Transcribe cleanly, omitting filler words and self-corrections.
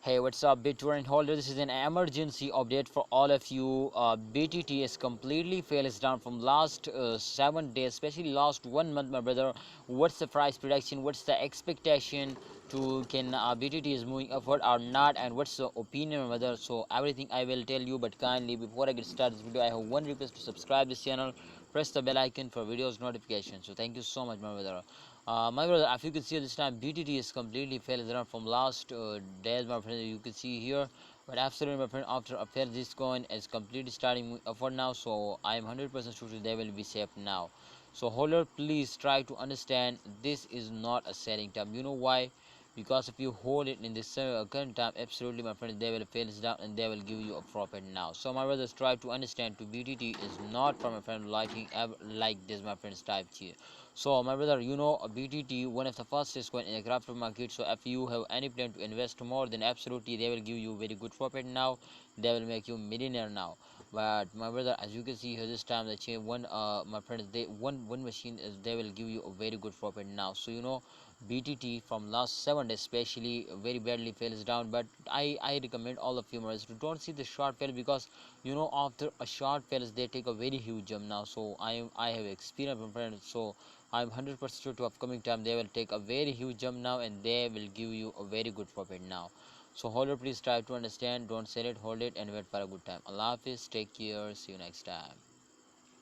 Hey, what's up, Bittorrent holder? This is an emergency update for all of you. BTT is completely fails down from last 7 days, especially last 1 month, my brother. What's the price prediction? What's the expectation to can BTT is moving upward or not? And what's the opinion, my brother? So everything I will tell you, but kindly before I get started this video, I have one request to subscribe this channel, press the bell icon for videos notification. So thank you so much, my brother. My brother, if you can see this time, BTT is completely failed around from last days, my friend. You can see here, but absolutely, my friend, after a fair, this coin is completely starting upward now. So I am 100% sure they will be safe now. So holder, please try to understand this is not a selling time. You know why? Because if you hold it in this current time, absolutely, my friend, they will fail down and they will give you a profit now. So my brothers, try to understand to BTT is not from my friend liking like this, my friends, type here. So my brother, you know, a BTT one of the fastest coin in the crypto market. So if you have any plan to invest more, then absolutely they will give you very good profit now. They will make you millionaire now. But my brother, as you can see here, this time the chain one my friends, they one machine is they will give you a very good profit now. So you know, BTT from last 7 days especially very badly fails down. But I recommend all of you brothers to don't see the short fail, because you know after a short fails they take a very huge jump now. So I have experience, my friends. So I'm 100% sure to upcoming time they will take a very huge jump now and they will give you a very good profit now. So holder, please try to understand, don't sell it, hold it and wait for a good time. Allah Hafiz, take care, see you next time.